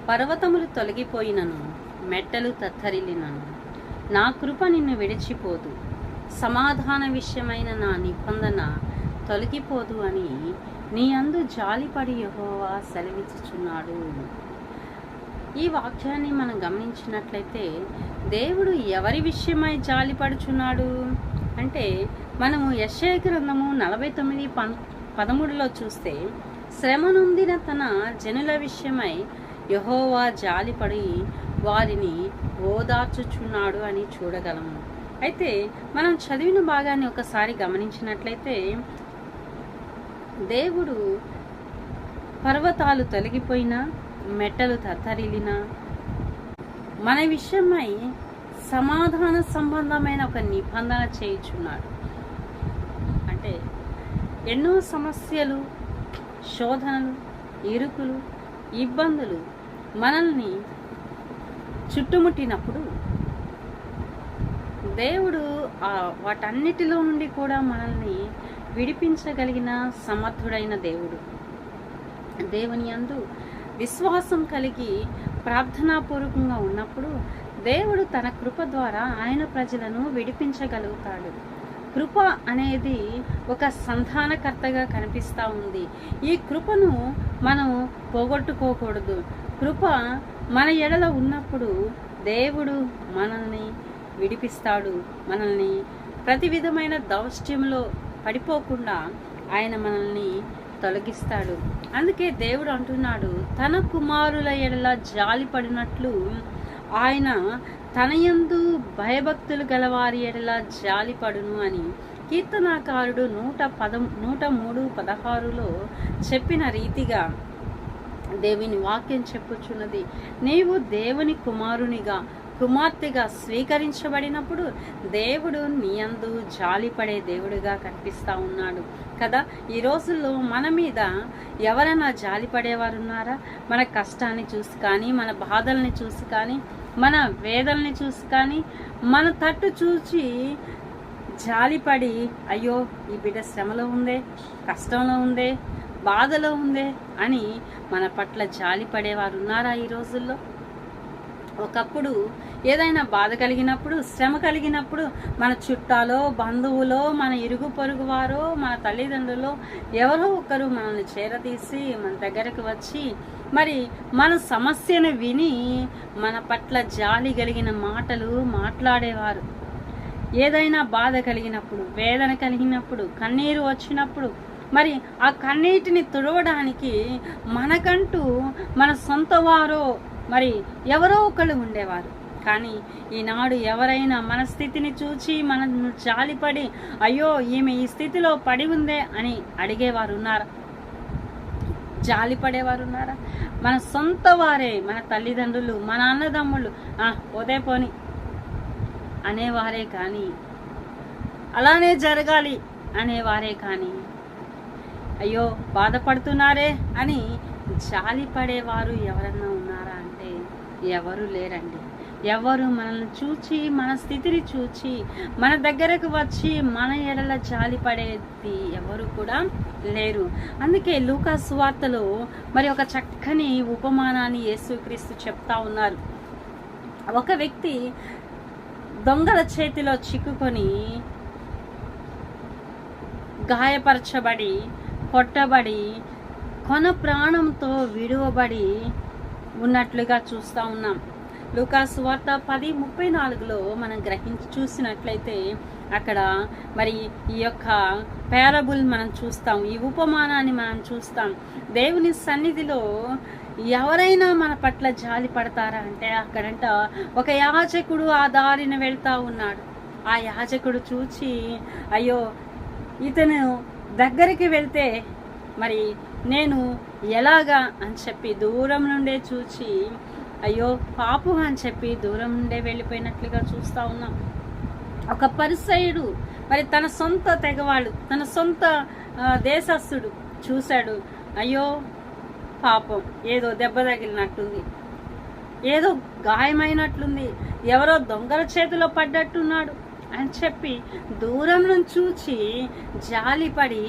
పర్వతములు తొలగిపోయినను, మెట్టలు తత్తరిల్లినను, నా కృప నిన్ను విడిచిపోదు, సమాధాన విషయమైన నా నిబంధన తొలగిపోదు అని నీ అందు జాలిపడి యెహోవా సెలవిచ్చుచున్నాడు. ఈ వాక్యాన్ని మనం గమనించినట్లయితే దేవుడు ఎవరి విషయమై జాలిపడుచున్నాడు అంటే, మనము యెషయా గ్రంథము 49:13 చూస్తే, శ్రమ నొందిన తన జనుల విషయమై యెహోవా జాలిపడి వారిని ఓదార్చుచున్నాడు అని చూడగలము. అయితే మనం చదివిన భాగాన్ని ఒకసారి గమనించినట్లయితే, దేవుడు పర్వతాలు తొలగిపోయినా, మెట్టలు తత్తరిల్లినా మన విషయమై సమాధాన సంబంధమైన ఒక నిబంధన చేయుచున్నాడు. అంటే ఎన్నో సమస్యలు, శోధనలు, ఇరుకులు, ఇబ్బందులు మనల్ని చుట్టుముట్టినప్పుడు దేవుడు వాటన్నిటిలో నుండి కూడా మనల్ని విడిపించగలిగిన సమర్థుడైన దేవుడు. దేవుని యందు విశ్వాసం కలిగి ప్రార్థనాపూర్వకంగా ఉన్నప్పుడు దేవుడు తన కృప ద్వారా ఆయన ప్రజలను విడిపించగలుగుతాడు. కృప అనేది ఒక సంధానకర్తగా కనిపిస్తూ ఉంది. ఈ కృపను మనం పోగొట్టుకోకూడదు. కృప మన ఎడల ఉన్నప్పుడు దేవుడు మనల్ని విడిపిస్తాడు. మనల్ని ప్రతి విధమైన దౌష్ట్యంలో పడిపోకుండా ఆయన మనల్ని తొలగిస్తాడు. అందుకే దేవుడు అంటున్నాడు, తన కుమారుల ఎడల జాలి పడినట్లు ఆయన తన యందు భయభక్తులు గలవారి ఎడల జాలి పడును అని కీర్తనాకారుడు 103:16 చెప్పిన రీతిగా దేవుని వాక్యం చెప్పుచున్నది. నీవు దేవుని కుమార్తెగా స్వీకరించబడినప్పుడు దేవుడు నీ యందు జాలిపడే దేవుడిగా కనిపిస్తూ ఉన్నాడు కదా. ఈ రోజుల్లో మన మీద ఎవరైనా జాలిపడేవారు ఉన్నారా? మన కష్టాన్ని చూసి కానీ, మన బాధల్ని చూసి కానీ, మన వేదల్ని చూసి కానీ, మన తట్టు చూచి జాలిపడి, అయ్యో ఈ బిడ్డ శ్రమలో ఉందే, కష్టంలో ఉందే, బాధలో ఉందే అని మన పట్ల జాలిపడేవారు ఉన్నారా ఈ రోజుల్లో? ఒకప్పుడు ఏదైనా బాధ కలిగినప్పుడు, శ్రమ కలిగినప్పుడు మన చుట్టాలో, బంధువులో, మన ఇరుగు పొరుగు వారో, మన తల్లిదండ్రులో ఎవరో ఒకరు మనల్ని చేరతీసి మన దగ్గరకు వచ్చి మరి మన సమస్యను విని మన పట్ల జాలి కలిగిన మాటలు మాట్లాడేవారు. ఏదైనా బాధ కలిగినప్పుడు, వేదన కలిగినప్పుడు, కన్నీరు వచ్చినప్పుడు మరి ఆ కన్నీటిని తుడవడానికి మనకంటూ మన సొంత వారో మరి ఎవరో ఒకళ్ళు ఉండేవారు. కానీ ఈనాడు ఎవరైనా మన స్థితిని చూచి మనను జాలిపడి, అయ్యో ఈమె ఈ స్థితిలో పడి ఉందే అని అడిగేవారు ఉన్నారా? జాలిపడేవారు ఉన్నారా? మన సొంత వారే, మన తల్లిదండ్రులు, మన అన్నదమ్ముళ్ళు పోతే పోని అనేవారే కానీ, అలానే జరగాలి అనేవారే కానీ, అయ్యో బాధపడుతున్నారే అని జాలిపడేవారు ఎవరన్నా ఉన్నారా అంటే ఎవరు లేరండి. ఎవరు మనల్ని చూచి, మన స్థితిని చూచి మన దగ్గరకు వచ్చి మన ఎడల జాలిపడేది ఎవరు కూడా లేరు. అందుకే లూకా సువార్తలో మరి ఒక చక్కని ఉపమానాన్ని యేసుక్రీస్తు చెప్తా ఉన్నారు. ఒక వ్యక్తి దొంగల చేతిలో చిక్కుకొని గాయపరచబడి, కొట్టబడి, కొన ప్రాణంతో విడువబడి ఉన్నట్లుగా చూస్తూ ఉన్నాం. లూకా సువార్త 10:34 మనం చూసినట్లయితే అక్కడ మరి ఈ యొక్క పారబుల్ మనం చూస్తాం, ఈ ఉపమానాన్ని మనం చూస్తాం. దేవుని సన్నిధిలో ఎవరైనా మన పట్ల జాలి పడతారా అంటే అక్కడంట ఒక యాజకుడు ఆ దారిన వెళ్తా ఉన్నాడు. ఆ యాజకుడు చూచి, అయ్యో ఇతను దగ్గరికి వెళ్తే మరి నేను ఎలాగా అని చెప్పి దూరం నుండే చూచి, అయ్యో పాపు అని చెప్పి దూరం నుండే వెళ్ళిపోయినట్లుగా చూస్తూ ఉన్నాం. ఒక పరిసయ్యుడు మరి తన సొంత తెగవాడు, తన సొంత దేశస్థుడు చూశాడు, అయ్యో పాపం ఏదో దెబ్బ తగిలినట్టుంది, ఏదో గాయమైనట్లుంది, ఎవరో దొంగల చేతిలో పడ్డట్టున్నాడు అని చెప్పి దూరం నుంచి చూచి జాలిపడి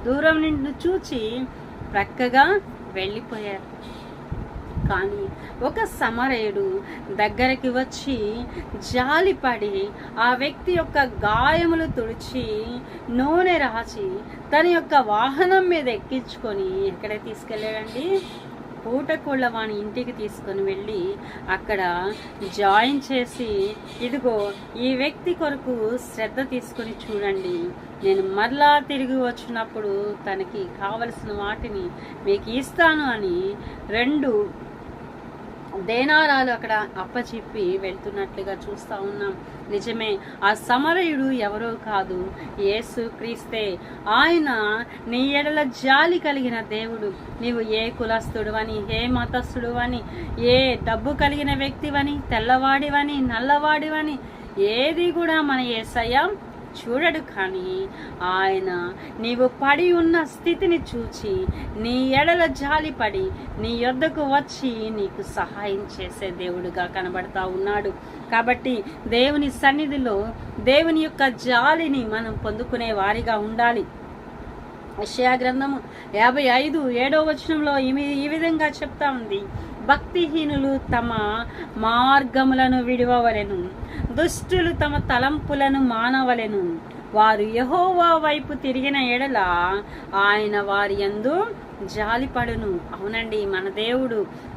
దూరం నుండి చూచి ప్రక్కగా వెళ్ళిపోయారు. కానీ ఒక సమరయుడు దగ్గరికి వచ్చి జాలిపడి ఆ వ్యక్తి యొక్క గాయములు తుడిచి నూనె రాచి తన యొక్క వాహనం మీద ఎక్కించుకొని ఎక్కడ తీసుకెళ్ళాడండి? పూటకోళ్ళ వాని ఇంటికి తీసుకొని వెళ్ళి అక్కడ జాయిన్ చేసి, ఇదిగో ఈ వ్యక్తి కొరకు శ్రద్ధ తీసుకొని చూడండి, నేను మరలా తిరిగి వచ్చినప్పుడు తనకి కావలసిన వాటిని మీకు ఇస్తాను అని 2 దేనారాలు అక్కడ అప్పచెప్పి వెళ్తున్నట్లుగా చూస్తూ ఉన్నాం. నిజమే, ఆ సమరయుడు ఎవరో కాదు, యేసు క్రీస్తే. ఆయన నీ ఎడల జాలి కలిగిన దేవుడు. నీవు ఏ కులస్తుడువని, ఏ మతస్థుడువని, ఏ డబ్బు కలిగిన వ్యక్తివని, తెల్లవాడివని, నల్లవాడివని ఏది కూడా మన యేసయ్య చూడడు. కానీ ఆయన నీవు పడి ఉన్న స్థితిని చూచి నీ ఎడల జాలిపడి నీ యొద్దకు వచ్చి నీకు సహాయం చేసే దేవుడుగా కనబడతా ఉన్నాడు. కాబట్టి దేవుని సన్నిధిలో దేవుని యొక్క జాలిని మనం పొందుకునే వారిగా ఉండాలి. యెషయా గ్రంథము 55:7 ఈ విధంగా చెప్తా ఉంది, భక్తిహీనులు తమ మార్గములను విడువవలెను, దుష్టులు తమ తలంపులను మానవలెను, వారు యెహోవా వైపు తిరిగిన ఎడల ఆయన వారి యందు జాలిపడును. అవునండి, మన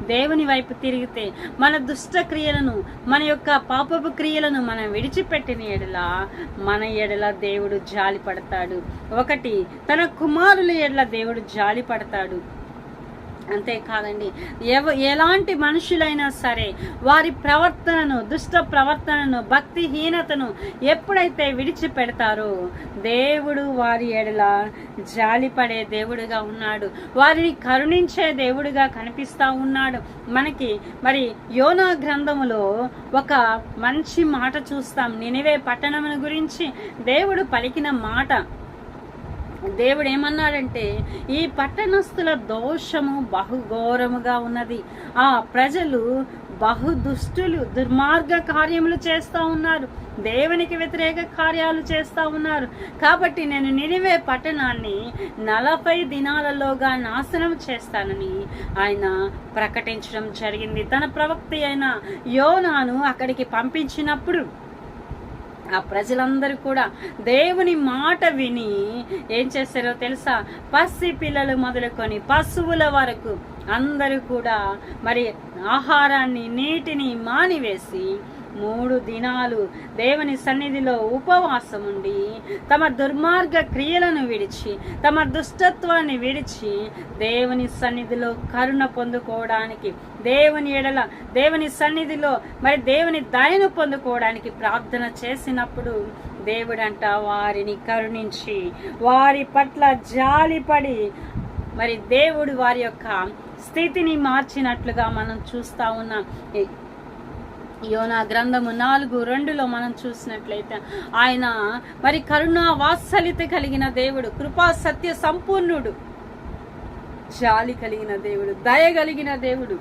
దేవుని వైపు తిరిగితే మన దుష్ట క్రియలను, మన యొక్క పాపపు క్రియలను మనం విడిచిపెట్టిన ఎడల మన ఎడల దేవుడు జాలి పడతాడు. 1 తన కుమారుల ఎడల దేవుడు జాలి పడతాడు. అంతేకాదండి, ఎలాంటి మనుషులైనా సరే వారి ప్రవర్తనను, దుష్ట ప్రవర్తనను, భక్తిహీనతను ఎప్పుడైతే విడిచిపెడతారో దేవుడు వారి ఎడల జాలిపడే దేవుడుగా ఉన్నాడు, వారిని కరుణించే దేవుడుగా కనిపిస్తా ఉన్నాడు మనకి. మరి యోనా గ్రంథములో ఒక మంచి మాట చూస్తాం. నినివే పట్టణమును గురించి దేవుడు పలికిన మాట. దేవుడు ఏమన్నాడంటే, ఈ పట్టణస్థుల దోషము బహుఘోరముగా ఉన్నది, ఆ ప్రజలు బహుదుష్టులు, దుర్మార్గ కార్యములు చేస్తూ ఉన్నారు, దేవునికి వ్యతిరేక కార్యాలు చేస్తూ ఉన్నారు. కాబట్టి నేను నినివే పట్టణాన్ని 40 దినాలలోగా నాశనం చేస్తానని ఆయన ప్రకటించడం జరిగింది. తన ప్రవక్త అయిన యోనాను అక్కడికి పంపించినప్పుడు ఆ ప్రజలందరూ కూడా దేవుని మాట విని ఏం చేశారో తెలుసా? పసి పిల్లలు మొదలుకొని పశువుల వరకు అందరూ కూడా మరి ఆహారాన్ని, నీటిని మానివేసి 3 దినాలు దేవుని సన్నిధిలో ఉపవాసం ఉండి తమ దుర్మార్గ క్రియలను విడిచి, తమ దుష్టత్వాన్ని విడిచి దేవుని సన్నిధిలో కరుణ పొందుకోవడానికి, దేవుని ఎడల దేవుని సన్నిధిలో మరి దేవుని దయను పొందుకోవడానికి ప్రార్థన చేసినప్పుడు దేవుడంట వారిని కరుణించి వారి పట్ల జాలిపడి మరి దేవుడు వారి యొక్క స్థితిని మార్చినట్లుగా మనం చూస్తా ఉన్నాం. యోనా గ్రంథము 4:2 మనం చూసినట్లయితే ఆయన మరి కరుణా వాత్సల్యత కలిగిన దేవుడు, కృపా సత్య సంపూర్ణుడు, జాలి కలిగిన దేవుడు, దయ కలిగిన దేవుడు.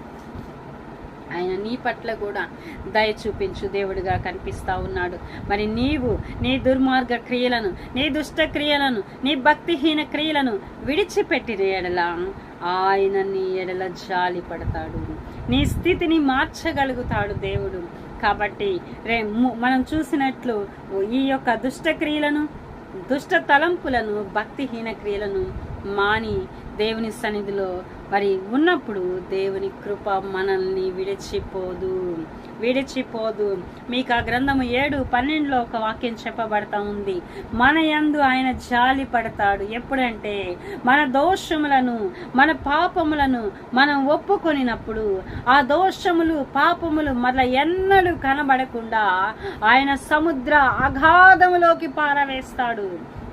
ఆయన నీ పట్ల కూడా దయ చూపించు దేవుడిగా కనిపిస్తా ఉన్నాడు. మరి నీవు నీ దుర్మార్గ క్రియలను, నీ దుష్ట క్రియలను, నీ భక్తిహీన క్రియలను విడిచిపెట్టిన ఎడల ఆయన నీ ఎడల జాలి పడతాడు, నీ స్థితిని మార్చగలుగుతాడు దేవుడు. కాబట్టి మనం చూసినట్లు ఈ యొక్క దుష్ట క్రియలను, దుష్ట తలంపులను, భక్తిహీన క్రియలను మాని దేవుని సన్నిధిలో మరి ఉన్నప్పుడు దేవుని కృప మనల్ని విడిచిపోదు. మీకు ఆ గ్రంథము 7:12 ఒక వాక్యం చెప్పబడతా ఉంది, మన యందు ఆయన జాలి పడతాడు. ఎప్పుడంటే మన దోషములను, మన పాపములను మనం ఒప్పుకొనినప్పుడు ఆ దోషములు, పాపములు మరల ఎన్నడూ కనబడకుండా ఆయన సముద్ర అగాధములోకి పారవేస్తాడు.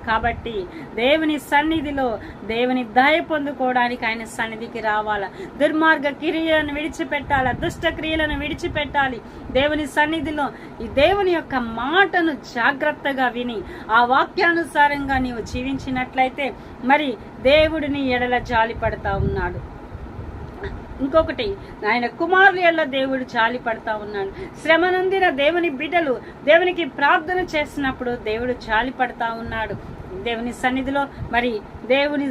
కాబట్టి దేవుని సన్నిధిలో దేవుని దయ పొందుకోవడానికి ఆయన సన్నిధికి రావాలా, దుర్మార్గ క్రియలను విడిచిపెట్టాలా, దుష్ట క్రియలను విడిచిపెట్టాలి. దేవుని సన్నిధిలో ఈ దేవుని యొక్క మాటను జాగ్రత్తగా విని ఆ వాక్యానుసారంగా నీవు జీవించినట్లయితే మరి దేవుడిని ఎడల జాలి పడతా ఉన్నాడు. ఇంకొకటి, ఆయన కుమారుల ఎడల దేవుడు జాలి పడతా ఉన్నాడు. శ్రమ నొందిన దేవుని బిడ్డలు దేవునికి ప్రార్థన చేసినప్పుడు దేవుడు జాలి పడతా ఉన్నాడు. దేవుని సన్నిధిలో మరి దేవుని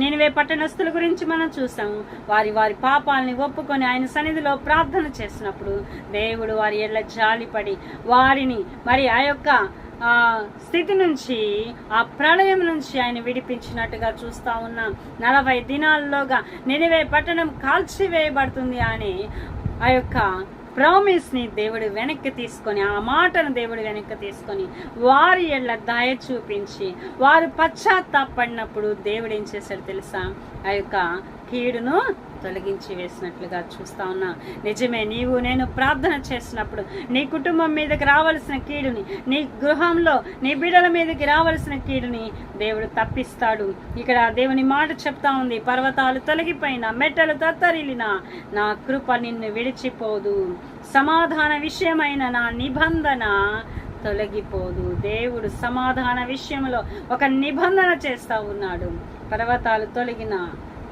నినివే పట్టణస్థుల గురించి మనం చూసాము. వారి వారి పాపాలని ఒప్పుకొని ఆయన సన్నిధిలో ప్రార్థన చేసినప్పుడు దేవుడు వారి ఎడల జాలిపడి వారిని మరి ఆ యొక్క స్థితి నుంచి, ఆ ప్రళయం నుంచి ఆయన విడిపించినట్టుగా చూస్తా ఉన్నాం. 40 దినాల్లోగా నినివే పట్టణం కాల్చివేయబడుతుంది అని ఆ యొక్క ప్రామిస్ ని దేవుడు వెనక్కి తీసుకొని, ఆ మాటను దేవుడు వెనక్కి తీసుకొని వారి ఎడల దయ చూపించి వారు పశ్చాత్తాపడినప్పుడు దేవుడు ఏం చేశాడు తెలుసా? ఆ యొక్క కీడును తొలగించి వేసినట్లుగా చూస్తా ఉన్నా. నిజమే, నీవు నేను ప్రార్థన చేసినప్పుడు నీ కుటుంబం మీదకి రావాల్సిన కీడుని, నీ గృహంలో నీ బిడ్డల మీదకి రావాల్సిన కీడుని దేవుడు తప్పిస్తాడు. ఇక్కడ దేవుని మాట చెప్తా ఉంది, పర్వతాలు తొలగిపోయినా, మెట్టలు తత్తరిల్లినా నా కృప నిన్ను విడిచిపోదు, సమాధాన విషయమైన నా నిబంధన తొలగిపోదు. దేవుడు సమాధాన విషయంలో ఒక నిబంధన చేస్తా ఉన్నాడు. పర్వతాలు తొలగిన,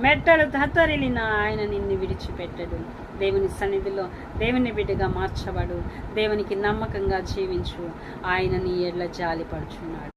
మెట్టలు తత్తరిల్లిన ఆయన నిన్ను విడిచిపెట్టడు. దేవుని సన్నిధిలో దేవుని బిడ్డగా మార్చబడు, దేవునికి నమ్మకంగా జీవించు. ఆయన నీ ఎడల జాలిపడుచున్నాడు.